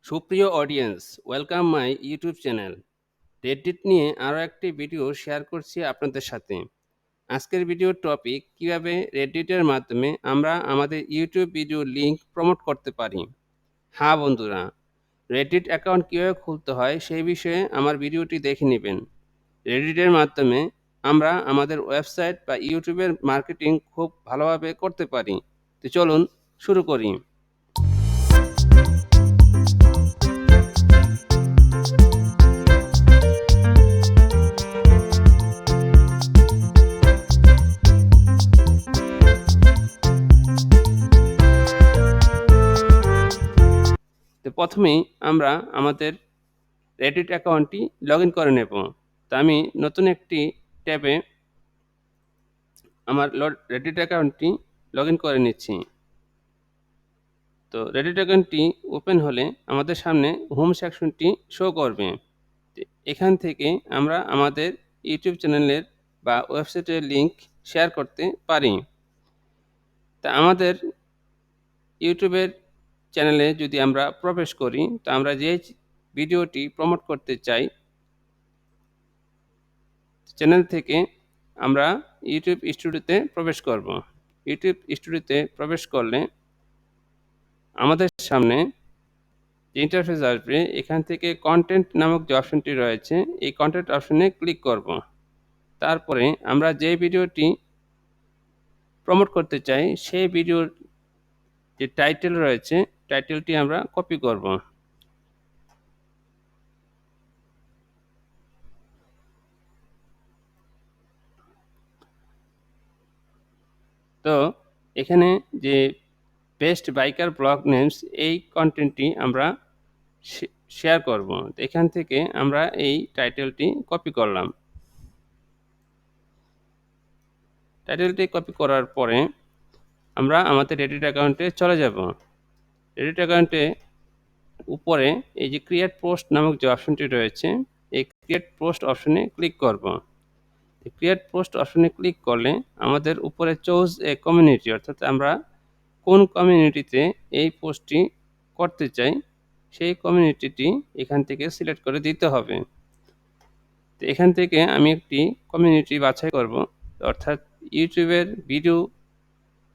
সুপ্রিয় audience, welcome my YouTube channel. Reddit নিয়ে আরও একটি ভিডিও শেয়ার করছি আপনাদের সাথে। আজকের ভিডিওর টপিক কিভাবে রেডিটের মাধ্যমে আমরা আমাদের ইউটিউব ভিডিও লিঙ্ক প্রমোট করতে পারি। হ্যাঁ বন্ধুরা, রেডিট অ্যাকাউন্ট কীভাবে খুলতে হয় সেই বিষয়ে আমার ভিডিওটি দেখে নেবেন। রেডিটের মাধ্যমে আমরা আমাদের ওয়েবসাইট বা ইউটিউবের মার্কেটিং খুব ভালোভাবে করতে পারি। তো চলুন শুরু করি। তো প্রথমেই আমরা আমাদের রেডিট অ্যাকাউন্টটি লগ ইন করে নেব। তো আমি নতুন একটি ট্যাবে আমার রেডিট অ্যাকাউন্টটি লগ ইন করে নিচ্ছি। তো রেডিট অ্যাকাউন্টটি ওপেন হলে আমাদের সামনে হোম সেকশনটি শো করবে। এখান থেকে আমরা আমাদের ইউটিউব চ্যানেলের বা ওয়েবসাইটের লিঙ্ক শেয়ার করতে পারি। তা আমাদের ইউটিউবের চ্যানেলে যদি আমরা প্রবেশ করি, তো আমরা যে ভিডিওটি প্রমোট করতে চাই চ্যানেল থেকে আমরা ইউটিউব স্টুডিওতে প্রবেশ করব। ইউটিউব স্টুডিওতে প্রবেশ করলে আমাদের সামনে যে ইন্টারফেস আসবে, এখান থেকে কন্টেন্ট নামক যে অপশনটি রয়েছে, এই কন্টেন্ট অপশনে ক্লিক করব। তারপরে আমরা যে ভিডিওটি প্রমোট করতে চাই সেই ভিডিওর যে টাইটেল রয়েছে, টাইটেলটি আমরা কপি করব। তো এখানে যে বেস্ট বাইকার ব্লগ নেমস, এই কন্টেন্টটি আমরা শেয়ার করব। এখান থেকে আমরা এই টাইটেলটি কপি করলাম। টাইটেলটি কপি করার পরে আমরা আমাদের রেডিট অ্যাকাউন্টে চলে যাব। রেডিট অ্যাকাউন্টে উপরে এই যে ক্রিয়েট পোস্ট নামক যে অপশনটি রয়েছে, এই ক্রিয়েট পোস্ট অপশনে ক্লিক করব। ক্রিয়েট পোস্ট অপশনে ক্লিক করলে আমাদের উপরে চুজ এ কমিউনিটি, অর্থাৎ আমরা কোন কমিউনিটিতে এই পোস্টটি করতে চাই সেই কমিউনিটিটি এখান থেকে সিলেক্ট করে দিতে হবে। তো এখান থেকে আমি একটি কমিউনিটি বাছাই করব, অর্থাৎ ইউটিউবের ভিডিও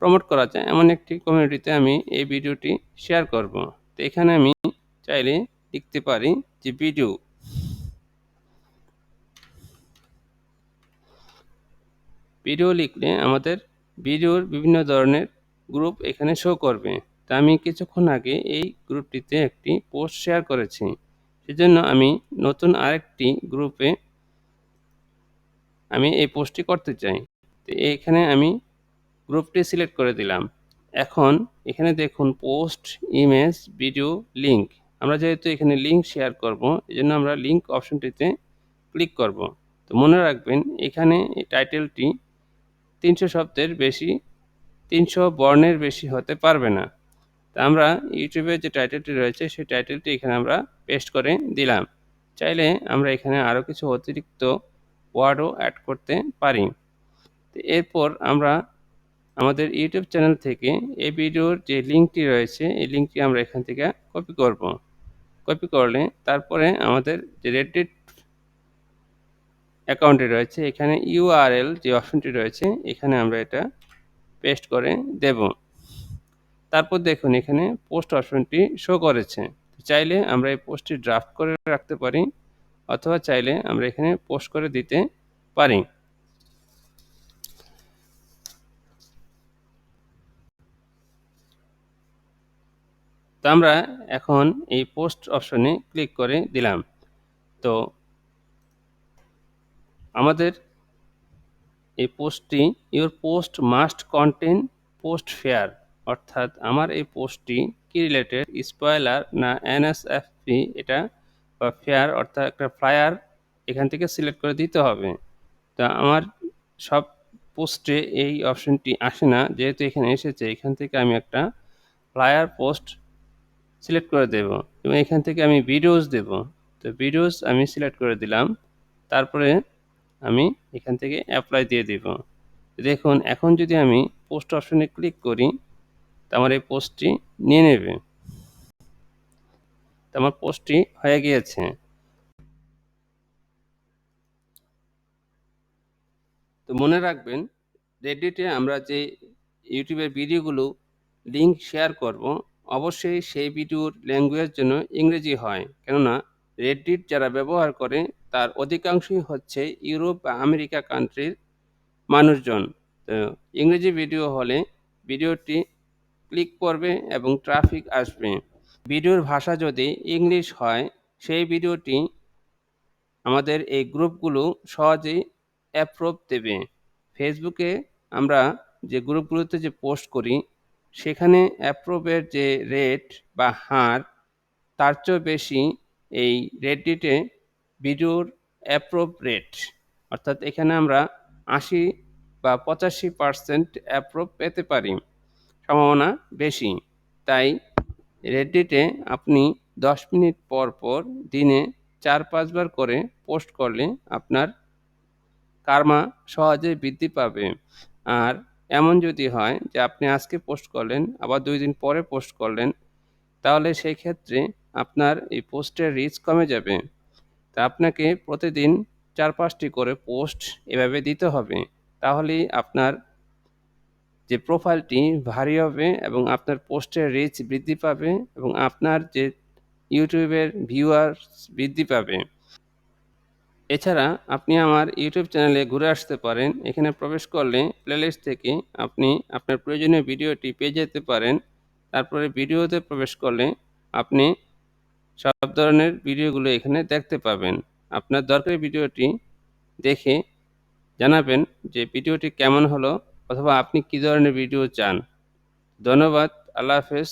প্রমোট করা যায় এমন একটি কমিউনিটিতে আমি এই ভিডিওটি শেয়ার করব। তো এখানে আমি চাইলে লিখতে পারি যে ভিডিও লিখলে আমাদের ভিডিওর বিভিন্ন ধরনের গ্রুপ এখানে শো করবে। তা আমি কিছুক্ষণ আগে এই গ্রুপটিতে একটি পোস্ট শেয়ার করেছি, সেজন্য আমি নতুন আরেকটি গ্রুপে আমি এই পোস্টটি করতে চাই। তো এখানে আমি গ্রুপটি সিলেক্ট করে দিলাম। এখন এখানে দেখুন পোস্ট, ইমেজ, ভিডিও, লিঙ্ক। আমরা যেহেতু এখানে লিঙ্ক শেয়ার করব, এজন্য আমরা লিঙ্ক অপশনটিতে ক্লিক করব। তো মনে রাখবেন, এখানে এই টাইটেলটি 300 শব্দের বেশি, 300 বর্ণের বেশি হতে পারবে না। তা আমরা ইউটিউবের যে টাইটেলটি রয়েছে সেই টাইটেলটি এখানে আমরা পেস্ট করে দিলাম। চাইলে আমরা এখানে আরও কিছু অতিরিক্ত ওয়ার্ডও অ্যাড করতে পারি। তো এরপর আমরা আমাদের ইউটিউব চ্যানেল থেকে এই ভিডিওর যে লিঙ্কটি রয়েছে, এই লিঙ্কটি আমরা এখান থেকে কপি করব। কপি করলে তারপরে আমাদের যে রেডিট অ্যাকাউন্টে রয়েছে, এখানে ইউআরএল যে অপশনটি রয়েছে, এখানে আমরা এটা পেস্ট করে দেব। তারপর দেখুন এখানে পোস্ট অপশনটি শো করেছে। চাইলে আমরা এই পোস্টটি ড্রাফট করে রাখতে পারি, অথবা চাইলে আমরা এখানে পোস্ট করে দিতে পারি। তো আমরা এখন এই পোস্ট অপশনে ক্লিক করে দিলাম। তো আমাদের এই পোস্টটি your post must contain post fair, অর্থাৎ আমার এই পোস্টটি কি রিলেটেড, স্পয়লার না এনএসএফপি, এটা বা ফেয়ার অর্থাৎ একটা ফ্লায়ার এখান থেকে সিলেক্ট করে দিতে হবে। তা আমার সব পোস্টে এই অপশনটি আসে না, যেহেতু এখানে এসেছে, এখান থেকে আমি একটা ফ্লায়ার পোস্ট সিলেক্ট করে দেব এবং এখান থেকে আমি ভিডিওস দেব। তো ভিডিওস আমি সিলেক্ট করে দিলাম। তারপরে আমি এখান থেকে অ্যাপ্লাই দিয়ে দিব। দেখুন এখন যদি আমি পোস্ট অপশনে ক্লিক করি, তো আমার এই পোস্টটি নিয়ে নেবে। তো আমার পোস্টটি হয়ে গিয়েছে। তো মনে রাখবেন, রেডিটে আমরা যে ইউটিউবের ভিডিওগুলো লিঙ্ক শেয়ার করব, অবশ্যই সেই ভিডিওর ল্যাঙ্গুয়েজ যেন ইংরেজি হয়। কেননা রেডিট যারা ব্যবহার করে তার অধিকাংশই হচ্ছে ইউরোপ বা আমেরিকা কান্ট্রির মানুষজন। তো ইংরেজি ভিডিও হলে ভিডিওটি ক্লিক করবে এবং ট্রাফিক আসবে। ভিডিওর ভাষা যদি ইংলিশ হয়, সেই ভিডিওটি আমাদের এই গ্রুপগুলো সহজেই অ্যাপ্রুভ দেবে। ফেসবুকে আমরা যে গ্রুপগুলোতে যে পোস্ট করি, সেখানে অ্যাপ্রুভের যে রেট বা হার, তার চেয়েও বেশি এই রেডিটে ভিডিওর অ্যাপ্রুভ রেট। অর্থাৎ এখানে আমরা ৮০ বা ৮৫% অ্যাপ্রুভ পেতে পারি, সম্ভাবনা বেশি। তাই রেডিটে আপনি ১০ মিনিট পর পর দিনে ৪-৫ বার করে পোস্ট করলে আপনার কার্মা সহজেই বৃদ্ধি পাবে। আর এমন যদি হয় যে আপনি আজকে পোস্ট করলেন, আবার ২ দিন পরে পোস্ট করলেন, তাহলে সেই ক্ষেত্রে আপনার এই পোস্টের রিচ কমে যাবে। তা আপনাকে প্রতিদিন ৪-৫ টি করে পোস্ট এভাবে দিতে হবে। তাহলেই আপনার যে প্রোফাইলটি ভারী হবে এবং আপনার পোস্টের রিচ বৃদ্ধি পাবে এবং আপনার যে ইউটিউবের ভিউয়ার্স বৃদ্ধি পাবে। এছাড়া আপনি আমার ইউটিউব চ্যানেলে ঘুরে আসতে পারেন। এখানে প্রবেশ করলে প্লেলিস্ট থেকে আপনি আপনার প্রয়োজনীয় ভিডিওটি পেয়ে যেতে পারেন। তারপরে ভিডিওতে প্রবেশ করলে আপনি সব ধরনের ভিডিওগুলো এখানে দেখতে পাবেন। আপনার দরকারি ভিডিওটি দেখে জানাবেন যে ভিডিওটি কেমন হলো, অথবা আপনি কী ধরনের ভিডিও চান। ধন্যবাদ। আল্লাহ হাফেজ।